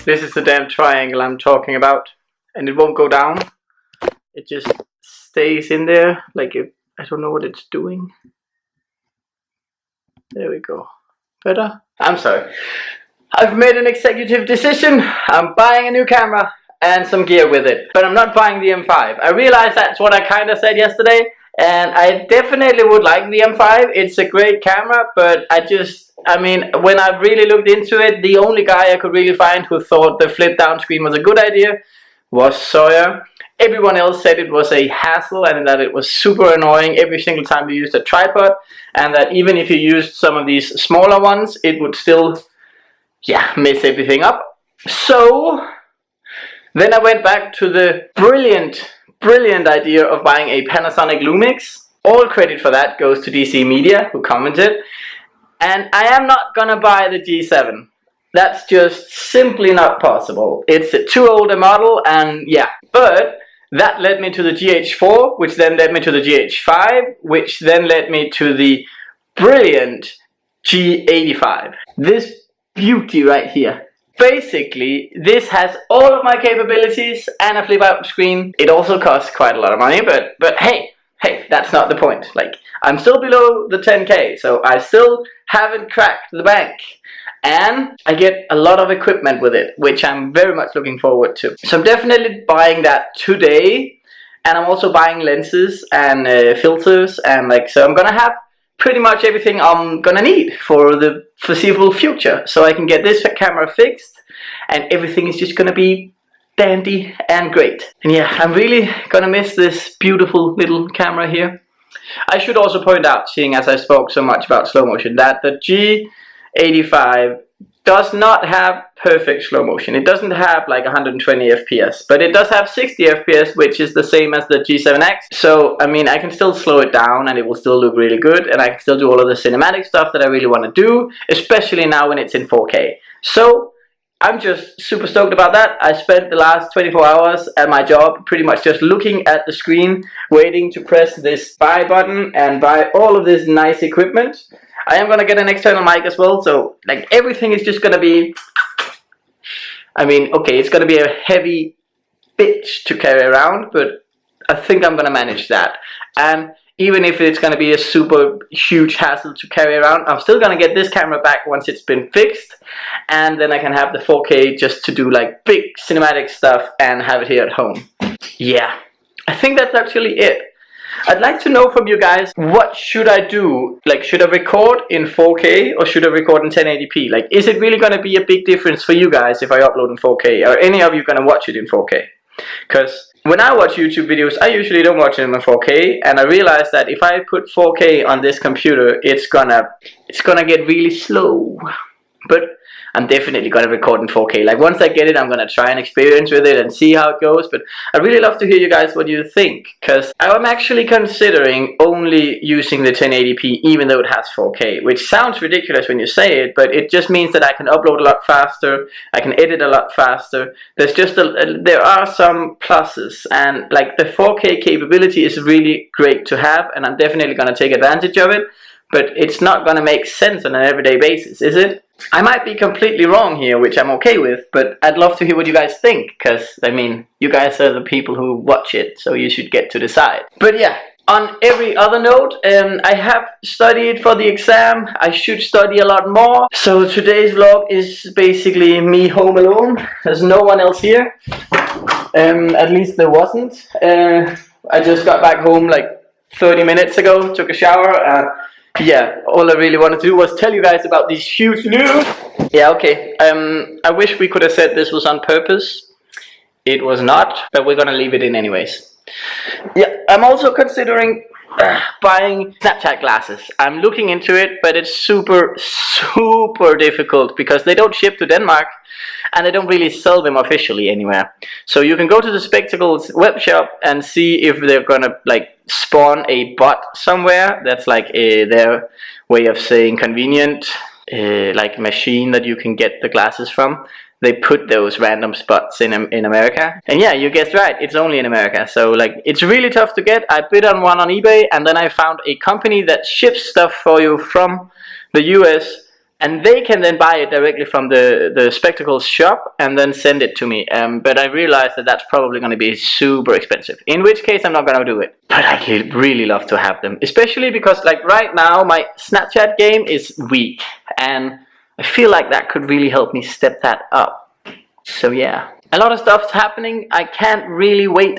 This is the damn triangle I'm talking about, and it won't go down. It just stays in there like I don't know what it's doing. There we go. Better? I'm sorry. I've made an executive decision. I'm buying a new camera and some gear with it, but I'm not buying the M5. I realize that's what I kind of said yesterday, and I definitely would like the M5. It's a great camera, but I mean, when I really looked into it, the only guy I could really find who thought the flip down screen was a good idea was Sawyer. Everyone else said it was a hassle and that it was super annoying every single time you used a tripod, and that even if you used some of these smaller ones, it would still, yeah, mess everything up. So then I went back to the brilliant idea of buying a Panasonic Lumix. All credit for that goes to DC Media, who commented. And I am not gonna buy the G7. That's just simply not possible. It's a too old a model, and yeah. But that led me to the GH4, which then led me to the GH5, which then led me to the brilliant G85. This beauty right here. Basically, this has all of my capabilities and a flip out screen. It also costs quite a lot of money, but hey, that's not the point. Like, I'm still below the 10K, so I still haven't cracked the bank. And I get a lot of equipment with it, which I'm very much looking forward to. So I'm definitely buying that today. And I'm also buying lenses and filters, and so I'm gonna have pretty much everything I'm gonna need for the foreseeable future. So I can get this camera fixed, and everything is just gonna be dandy and great. And yeah, I'm really gonna miss this beautiful little camera here. I should also point out, seeing as I spoke so much about slow motion, that the G85 does not have perfect slow motion. It doesn't have like 120 FPS, but it does have 60 FPS, which is the same as the G7X. So, I mean, I can still slow it down and it will still look really good, and I can still do all of the cinematic stuff that I really want to do, especially now when it's in 4K. So, I'm just super stoked about that. I spent the last 24 hours at my job pretty much just looking at the screen, waiting to press this buy button and buy all of this nice equipment. I am gonna get an external mic as well, so like everything is just gonna be, I mean, okay, it's gonna be a heavy bitch to carry around, but I think I'm gonna manage that. And even if it's gonna be a super huge hassle to carry around, I'm still gonna get this camera back once it's been fixed, and then I can have the 4K just to do like big cinematic stuff and have it here at home. Yeah, I think that's actually it. I'd like to know from you guys, what should I do? Like, should I record in 4K or should I record in 1080p? Like, is it really going to be a big difference for you guys if I upload in 4K? Are any of you going to watch it in 4K? Because when I watch YouTube videos, I usually don't watch them in 4K, and I realize that if I put 4K on this computer, it's gonna get really slow. But I'm definitely gonna record in 4K. Like, once I get it, I'm gonna try and experience with it and see how it goes. But I really love to hear you guys what you think, because I'm actually considering only using the 1080p even though it has 4K, which sounds ridiculous when you say it, but it just means that I can upload a lot faster, I can edit a lot faster. There's just there are some pluses, and like the 4K capability is really great to have, and I'm definitely gonna take advantage of it. But it's not gonna make sense on an everyday basis, is it? I might be completely wrong here, which I'm okay with, but I'd love to hear what you guys think, because, I mean, you guys are the people who watch it, so you should get to decide. But yeah, on every other note, I have studied for the exam. I should study a lot more. So today's vlog is basically me home alone. There's no one else here. At least there wasn't. I just got back home like 30 minutes ago, took a shower, yeah, all I really wanted to do was tell you guys about these huge news. Yeah, okay. I wish we could have said this was on purpose. It was not, but we're gonna leave it in anyways. Yeah, I'm also considering buying Snapchat glasses. I'm looking into it, but it's super difficult because they don't ship to Denmark and they don't really sell them officially anywhere. So you can go to the Spectacles web shop and see if they're gonna like spawn a bot somewhere that's like their way of saying convenient, like machine that you can get the glasses from. They put those random spots in America. And yeah, you guessed right, it's only in America. So like, it's really tough to get. I bid on one on eBay, and then I found a company that ships stuff for you from the US, and they can then buy it directly from the spectacles shop and then send it to me. But I realized that that's probably going to be super expensive, in which case I'm not going to do it. But I could really love to have them, especially because like right now my Snapchat game is weak, and I feel like that could really help me step that up. So yeah, a lot of stuff's happening. I can't really wait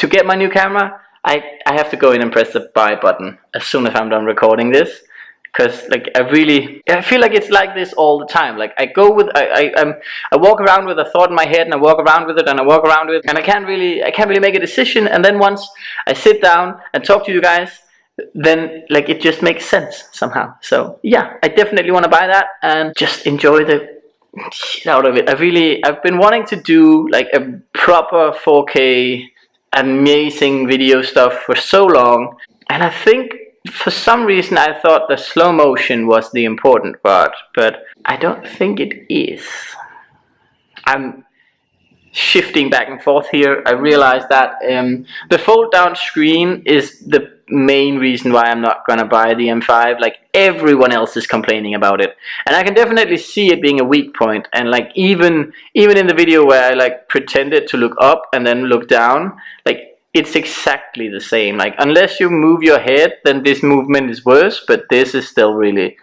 to get my new camera. I have to go in and press the buy button as soon as I'm done recording this, because like I feel like it's like this all the time. Like I go with I walk around with a thought in my head, and I walk around with it, and I walk around with it, and I can't really make a decision. And then once I sit down and talk to you guys, then like it just makes sense somehow. So yeah, I definitely want to buy that and just enjoy the shit out of it. I've been wanting to do like a proper 4K amazing video stuff for so long, and I think for some reason I thought the slow motion was the important part, but I don't think it is. I'm shifting back and forth here. I realized that the fold down screen is the main reason why I'm not gonna buy the M5. Like everyone else is complaining about it, and I can definitely see it being a weak point. And like even in the video where I like pretended to look up and then look down, like it's exactly the same. Like unless you move your head, then this movement is worse, but this is still really,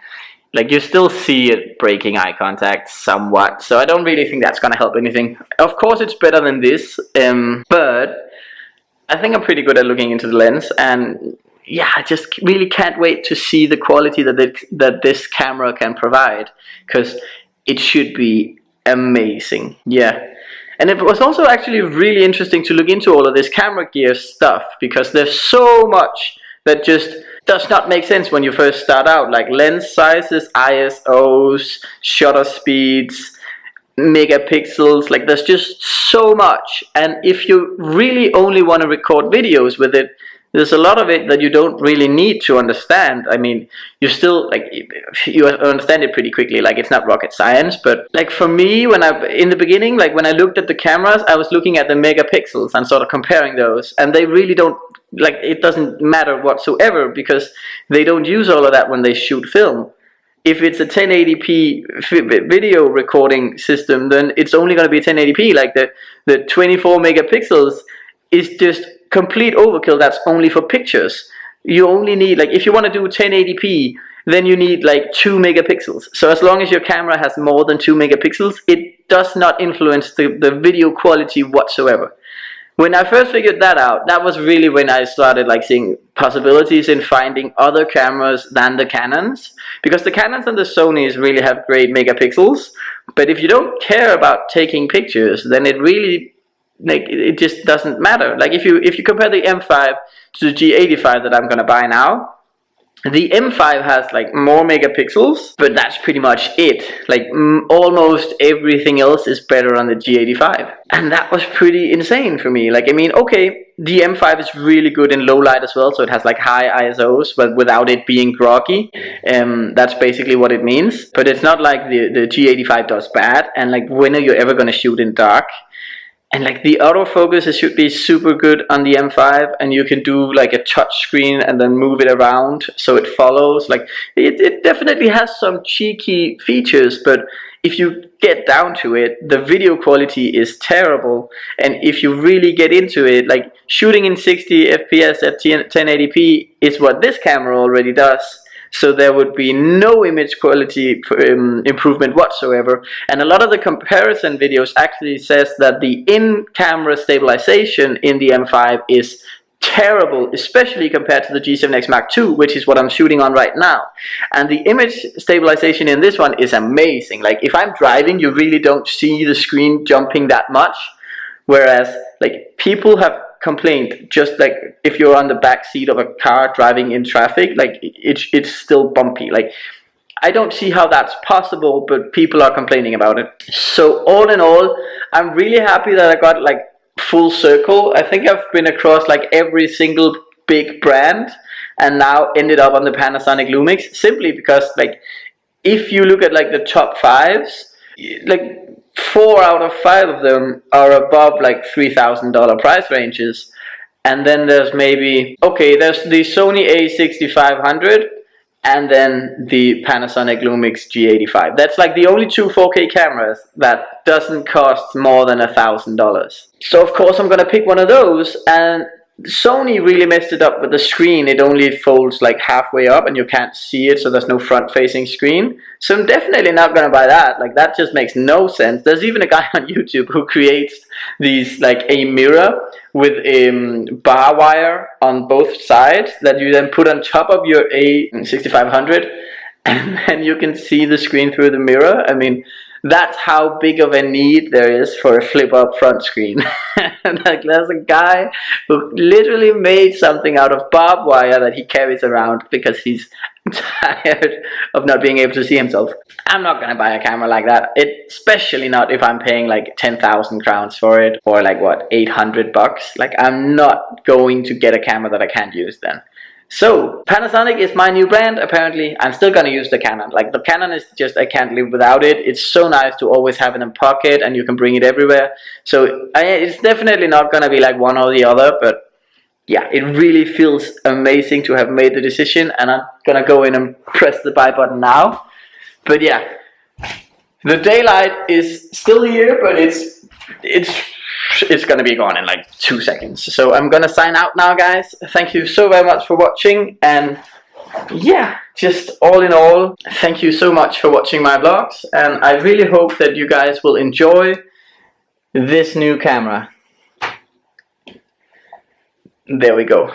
like you still see it breaking eye contact somewhat. So I don't really think that's gonna help anything. Of course it's better than this, but I think I'm pretty good at looking into the lens, and yeah, I just really can't wait to see the quality that this camera can provide, because it should be amazing. Yeah. And it was also actually really interesting to look into all of this camera gear stuff, because there's so much that just does not make sense when you first start out, like lens sizes, ISOs, shutter speeds, megapixels. Like there's just so much, and if you really only want to record videos with it, there's a lot of it that you don't really need to understand. I mean, you still like you understand it pretty quickly, like it's not rocket science. But like for me, when in the beginning, like when I looked at the cameras, I was looking at the megapixels and sort of comparing those, and they really don't, like it doesn't matter whatsoever, because they don't use all of that when they shoot film. If it's a 1080p video recording system, then it's only going to be 1080p. Like the 24 megapixels is just complete overkill. That's only for pictures. You only need, like if you want to do 1080p, then you need like 2 megapixels. So as long as your camera has more than 2 megapixels, it does not influence the video quality whatsoever. When I first figured that out, that was really when I started like seeing possibilities in finding other cameras than the Canons, because the Canons and the Sonys really have great megapixels, but if you don't care about taking pictures, then it really, like it just doesn't matter. Like if you compare the M5 to the G85 that I'm gonna buy now, the M5 has like more megapixels, but that's pretty much it. Like almost everything else is better on the G85. And that was pretty insane for me. Like, I mean, okay, the M5 is really good in low light as well, so it has like high ISOs, but without it being groggy. That's basically what it means. But it's not like the G85 does bad, and like when are you ever gonna shoot in dark? And like the autofocus, it should be super good on the M5, and you can do like a touch screen and then move it around so it follows. Like it definitely has some cheeky features, but if you get down to it, the video quality is terrible. And if you really get into it, like shooting in 60 FPS at 1080p is what this camera already does. So there would be no image quality improvement whatsoever. And a lot of the comparison videos actually says that the in-camera stabilization in the M5 is terrible, especially compared to the G7X Mark II, which is what I'm shooting on right now. And the image stabilization in this one is amazing. Like if I'm driving, you really don't see the screen jumping that much. Whereas like people have complained, just like if you're on the back seat of a car driving in traffic, like it's still bumpy. Like I don't see how that's possible, but people are complaining about it. So all in all, I'm really happy that I got like full circle. I think I've been across like every single big brand and now ended up on the Panasonic Lumix, simply because like if you look at like the top 5s, like 4 out of 5 of them are above like $3,000 price ranges. And then there's maybe, okay, there's the Sony A6500, and then the Panasonic Lumix G85. That's like the only two 4K cameras that doesn't cost more than $1,000. So of course I'm gonna pick one of those, and Sony really messed it up with the screen. It only folds like halfway up and you can't see it, so there's no front facing screen. So I'm definitely not gonna buy that. Like, that just makes no sense. There's even a guy on YouTube who creates these, like a mirror with a bar wire on both sides that you then put on top of your A6500, and then you can see the screen through the mirror. I mean, that's how big of a need there is for a flip-up front screen. Like, there's a guy who literally made something out of barbed wire that he carries around because he's tired of not being able to see himself. I'm not gonna buy a camera like that, especially not if I'm paying like 10,000 crowns for it, or like what, 800 bucks. Like, I'm not going to get a camera that I can't use then. So Panasonic is my new brand. Apparently I'm still gonna use the Canon. Like, the Canon is just, I can't live without it. It's so nice to always have it in pocket and you can bring it everywhere. So it's definitely not gonna be like one or the other, but yeah, it really feels amazing to have made the decision, and I'm gonna go in and press the buy button now. But yeah, the daylight is still here, but it's gonna be gone in like 2 seconds. So I'm gonna sign out now, guys. Thank you so very much for watching, and yeah, just all in all, thank you so much for watching my vlogs, and I really hope that you guys will enjoy this new camera. There we go.